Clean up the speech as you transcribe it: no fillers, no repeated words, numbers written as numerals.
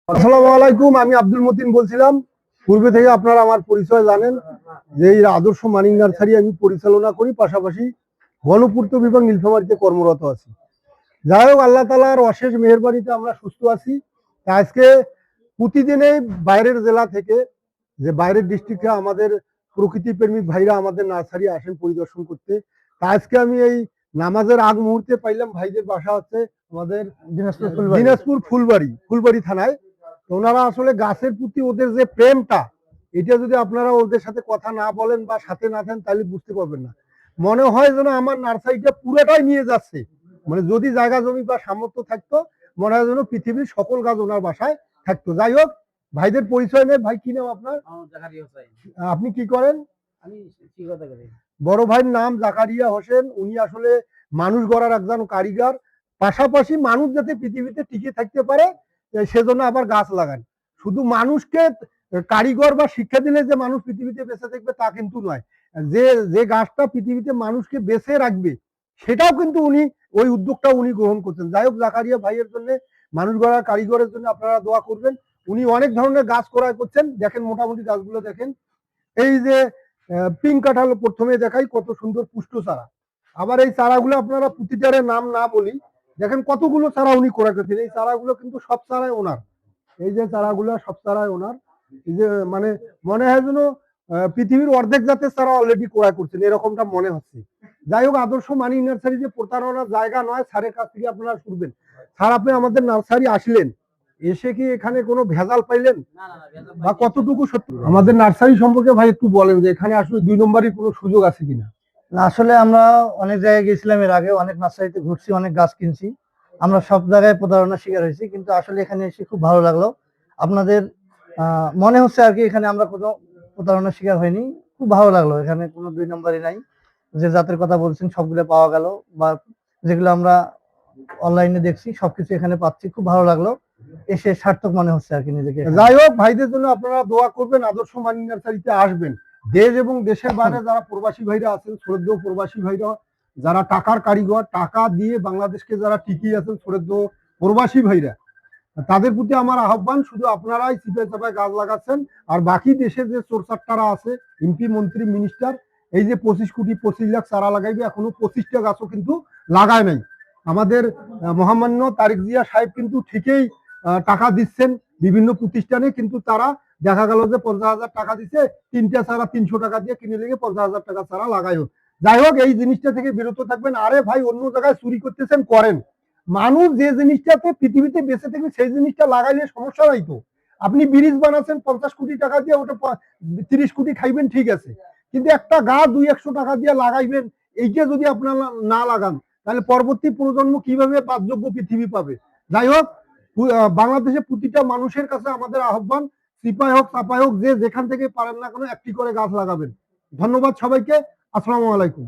আসসালামু আলাইকুম। আমি আব্দুল মতিন বলছিলাম। পূর্বে থেকে আপনারা আমার পরিচয় জানেন যে এই আদর্শ মানিক নার্সারি আমি পরিচালনা করি, পাশাপাশি গণপূর্ত বিভাগ নীলফামারীতে কর্মরত আছি। যাই হোক, আল্লাহ তাআলার অশেষ মেহেরবানিতে আমরা সুস্থ আছি। তা আজকে প্রতিদিনে বাইরের জেলা থেকে, যে বাইরের ডিস্ট্রিক্টে আমাদের প্রকৃতি প্রেমিক ভাইরা আমাদের নার্সারি আসেন পরিদর্শন করতে। তা আজকে আমি এই নামাজের আগ মুহূর্তে পাইলাম ভাইদের বাসা হচ্ছে আমাদের দিনাজপুর ফুলবাড়ি থানায়। তো ওনারা আসলে গাছের প্রতি ওদের যে প্রেমটা, এটা যদি আপনারা ওদের সাথে কথা না বলেন বা সাথে না থাকেন তাহলে বুঝতে পারবেন না। মনে হয় যেন আমার নার্সারিটা পুরোটাই নিয়ে যাচ্ছে। মানে যদি জায়গা জমি বা সামর্থ্য থাকতো, মনে হয় যেন পৃথিবীর সকল গাছ ওনার বাসায় থাকতো। যাই হোক, ভাইদের পরিচয় নেই। ভাই, কি নাম আপনার? আপনি কি করেন? বড় ভাইয়ের নাম জাকারিয়া হোসেন। উনি আসলে মানুষ গড়ার একজন কারিগর, পাশাপাশি মানুষ যাতে পৃথিবীতে টিকে থাকতে পারে সেজন্য আবার গাছ লাগান। শুধু মানুষকে কারিগর বা শিক্ষা দিলে যে মানুষ পৃথিবীতে বেঁচে থাকবে তা কিন্তু নয়। যে যে গাছটা পৃথিবীতে মানুষকে বেঁচে রাখবে সেটাও কিন্তু উনি, ওই উদ্যোগটা উনি গ্রহণ করছেন। যাই হোক, জাকারিয়া ভাইয়ের জন্য, মানুষ গড়ার কারিগরের জন্য আপনারা দোয়া করবেন। উনি অনেক ধরনের গাছ ক্রয় করছেন। দেখেন, মোটামুটি গাছগুলো দেখেন। এই যে পিঙ্ক কাঁঠাল প্রথমে দেখাই, কত সুন্দর পুষ্ট চারা। আবার এই চারাগুলো আপনারা প্রতিটারের নাম না বলি, দেখেন কতগুলো চারা উনি ক্রয় করেছেন। এই চারাগুলো কিন্তু সব চারাই ওনার। এই যে চারাগুলো সব চারাই ওনার। এই যে মানে মনে হয় যেন পৃথিবীর অর্ধেক জাতের চারা অলরেডি ক্রয় করছেন, এরকমটা মনে হচ্ছে। যাই হোক, আদর্শ মানিক নার্সারি যে প্রতারণার জায়গা নয়, স্যারের কাছ থেকে আপনারা শুনবেন। স্যার, আপনি আমাদের নার্সারি আসলেন, এসে কি এখানে কোনো ভেজাল পাইলেন বা কতটুকু সত্যি? আমাদের নার্সারি সম্পর্কে ভাই একটু বলেন যে এখানে আসলে 2 নম্বরই কোনো সুযোগ আছে কিনা। আসলে আমরা অনেক জায়গায় গেছিলাম, এর আগে অনেক নার্সারিতে ঘুরছি, অনেক গাছ কিনছি। আমরা সব জায়গায় প্রতারণার শিকার হয়েছি, কিন্তু আসলে এখানে এসে খুব ভালো লাগলো। আপনাদের মনে হচ্ছে আর কি এখানে আমরা কোনো প্রতারণার শিকার হয়নি। খুব ভালো লাগলো, এখানে কোনো 2 নম্বরই নাই। যে জাতের কথা বলছেন সবগুলো পাওয়া গেল, বা যেগুলো আমরা অনলাইনে দেখছি সবকিছু এখানে পাচ্ছি। খুব ভালো লাগলো, এসে সার্থক মনে হচ্ছে আর কি নিজেকে। যাই হোক, ভাইদের জন্য আপনারা দোয়া করবেন, আদর্শ মানিক নার্সারিতে আসবেন। দেশ এবং দেশের বাইরে যারা প্রবাসী ভাইরা আছেন, শ্রদ্ধেয় প্রবাসী ভাইরা, যারা টাকার কারিগর, টাকা দিয়ে বাংলাদেশকে যারা টিকিয়ে আছেন, শ্রদ্ধেয় প্রবাসী ভাইরা, তাদের প্রতি আমার আহ্বান, শুধু আপনারাই চিপায় চাপায় গাছ লাগাচ্ছেন, আর বাকি দেশের যে চোরচাট্টারা আছে, এমপি, মন্ত্রী, মিনিস্টার, এই যে 25 কোটি 25 লাখ চারা লাগাইবে, এখনো 25টা গাছও কিন্তু লাগায় নাই। আমাদের মহামান্য তারেক জিয়া সাহেব কিন্তু ঠিকই টাকা দিচ্ছেন বিভিন্ন প্রতিষ্ঠানে, কিন্তু তারা দেখা গেল যে 50,000 টাকা দিচ্ছে, 3টা চারা 300 টাকা দিয়ে কিনে লেগে 50,000 টাকা চারা লাগাইও। যাই হোক, এই জিনিসটা থেকে বিরত থাকবেন। আরে ভাই, অন্য জায়গায় চুরি করতেছেন করেন, মানুষ যে জিনিসটাতে পৃথিবীতে বেঁচে থাকবে সেই জিনিসটা লাগাইলে সমস্যা নাই তো। আপনি ব্রিজ বানাচ্ছেন 50 কোটি টাকা দিয়ে, ওটা 30 কোটি খাইবেন, ঠিক আছে, কিন্তু একটা গাছ 200-100 টাকা দিয়ে লাগাইবেন, এইটা যদি আপনারা না লাগান তাহলে পরবর্তী প্রজন্ম কিভাবে বাসযোগ্য পৃথিবী পাবে? যাই হোক, বাংলাদেশে প্রতিটা মানুষের কাছে আমাদের আহ্বান, সিপাই হোক চাপাই হোক, যে যেখান থেকে পারেন না কেন একটি করে গাছ লাগাবেন। ধন্যবাদ সবাইকে। আসসালামু আলাইকুম।